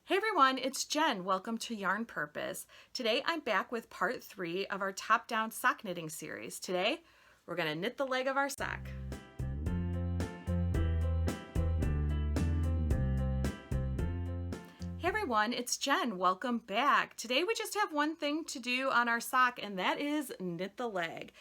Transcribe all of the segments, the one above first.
Hey everyone, it's Jen. Welcome to Yarn Purpose. Today I'm back with part 3 of our top-down sock knitting series. Today we're going to knit the leg of our sock. Hey everyone, it's Jen. Welcome back. Today we just have one thing to do on our sock, and that is knit the leg.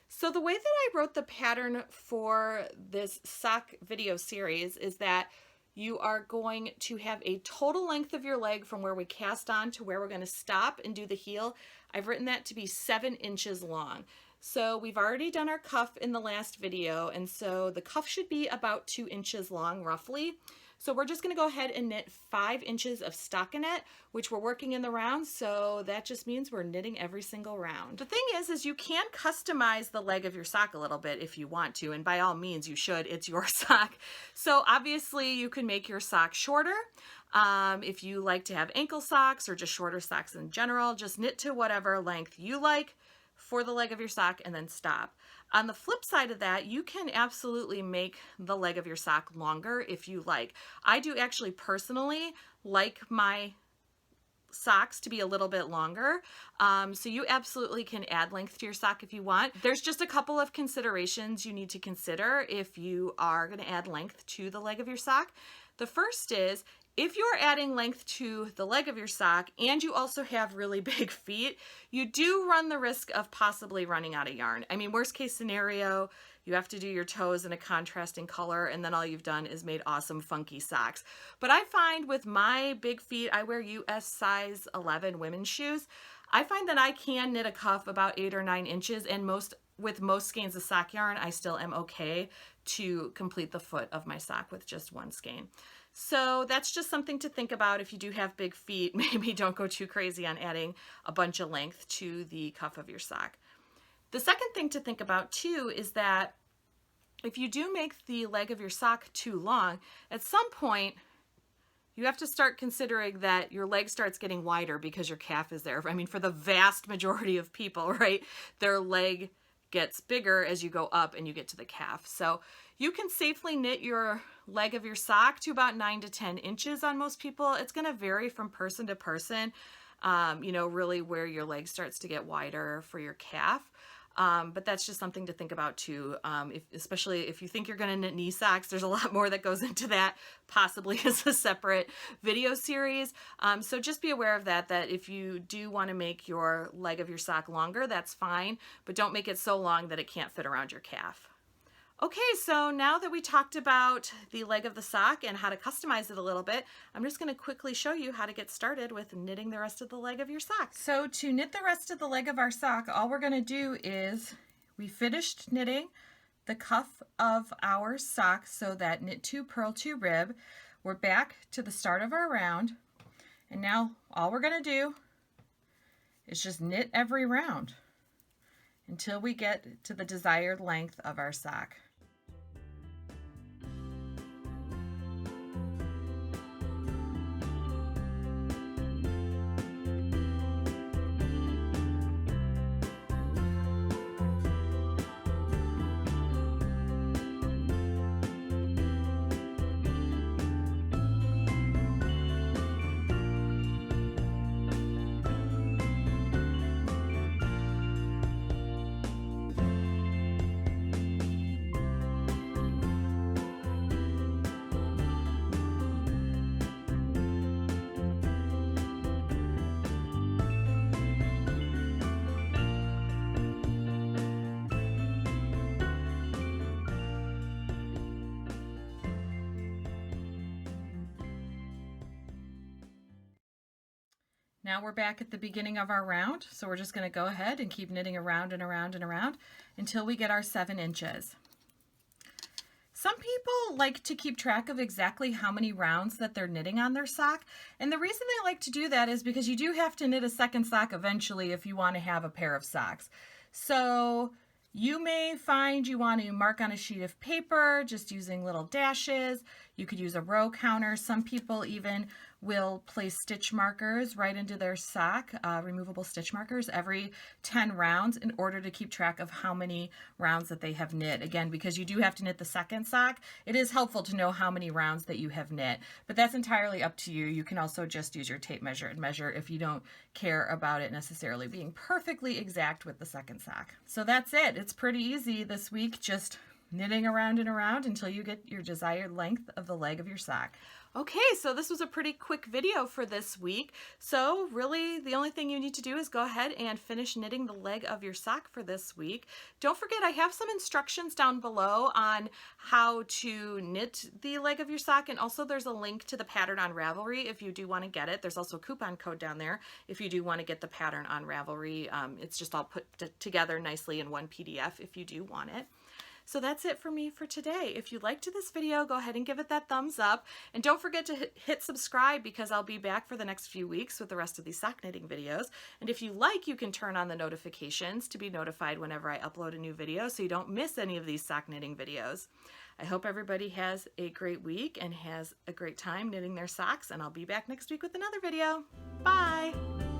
So the way that I wrote the pattern for this sock video series is that you are going to have a total length of your leg from where we cast on to where we're going to stop and do the heel. I've written that to be 7 inches long. So we've already done our cuff in the last video, and so the cuff should be about 2 inches long roughly. So we're just going to go ahead and knit 5 inches of stockinette, which we're working in the round, so that just means we're knitting every single round. The thing is you can customize the leg of your sock a little bit if you want to, and by all means you should. It's your sock. So obviously you can make your sock shorter. If you like to have ankle socks or just shorter socks in general, just knit to whatever length you like for the leg of your sock and then stop. On the flip side of that, you can absolutely make the leg of your sock longer if you like. I do actually personally like my socks to be a little bit longer, so you absolutely can add length to your sock if you want. There's just a couple of considerations you need to consider if you are going to add length to the leg of your sock. The first is, if you're adding length to the leg of your sock and you also have really big feet, you do run the risk of possibly running out of yarn. I mean, worst case scenario, you have to do your toes in a contrasting color and then all you've done is made awesome funky socks. But I find with my big feet, I wear US size 11 women's shoes, I find that I can knit a cuff about 8 or 9 inches, and with most skeins of sock yarn, I still am okay to complete the foot of my sock with just one skein. So that's just something to think about. If you do have big feet, maybe don't go too crazy on adding a bunch of length to the cuff of your sock. The second thing to think about too is that if you do make the leg of your sock too long, at some point you have to start considering that your leg starts getting wider because your calf is there. I mean, for the vast majority of people, right, their leg gets bigger as you go up and you get to the calf. So you can safely knit your leg of your sock to about 9 to 10 inches on most people. It's going to vary from person to person, really where your leg starts to get wider for your calf. But that's just something to think about too, especially if you think you're going to knit knee socks. There's a lot more that goes into that, possibly as a separate video series. So just be aware of that if you do want to make your leg of your sock longer, that's fine, but don't make it so long that it can't fit around your calf. Okay, so now that we talked about the leg of the sock and how to customize it a little bit, I'm just going to quickly show you how to get started with knitting the rest of the leg of your sock. So to knit the rest of the leg of our sock, all we're going to do is, we finished knitting the cuff of our sock, so that knit 2, purl 2, rib. We're back to the start of our round, and now all we're going to do is just knit every round until we get to the desired length of our sock. Now we're back at the beginning of our round, so we're just going to go ahead and keep knitting around and around and around until we get our 7 inches. Some people like to keep track of exactly how many rounds that they're knitting on their sock, and the reason they like to do that is because you do have to knit a second sock eventually if you want to have a pair of socks. So you may find you want to mark on a sheet of paper just using little dashes. You could use a row counter. Some people even will place stitch markers right into their sock, removable stitch markers, every 10 rounds in order to keep track of how many rounds that they have knit. Again, because you do have to knit the second sock, it is helpful to know how many rounds that you have knit, but that's entirely up to you. You can also just use your tape measure and measure if you don't care about it necessarily being perfectly exact with the second sock. So that's it. It's pretty easy this week, just knitting around and around until you get your desired length of the leg of your sock. Okay, so this was a pretty quick video for this week. So really the only thing you need to do is go ahead and finish knitting the leg of your sock for this week. Don't forget, I have some instructions down below on how to knit the leg of your sock, and also there's a link to the pattern on Ravelry if you do want to get it. There's also a coupon code down there if you do want to get the pattern on Ravelry. It's just all put together nicely in one PDF if you do want it. So that's it for me for today. If you liked this video, go ahead and give it that thumbs up. And don't forget to hit subscribe, because I'll be back for the next few weeks with the rest of these sock knitting videos. And if you like, you can turn on the notifications to be notified whenever I upload a new video so you don't miss any of these sock knitting videos. I hope everybody has a great week and has a great time knitting their socks, and I'll be back next week with another video. Bye!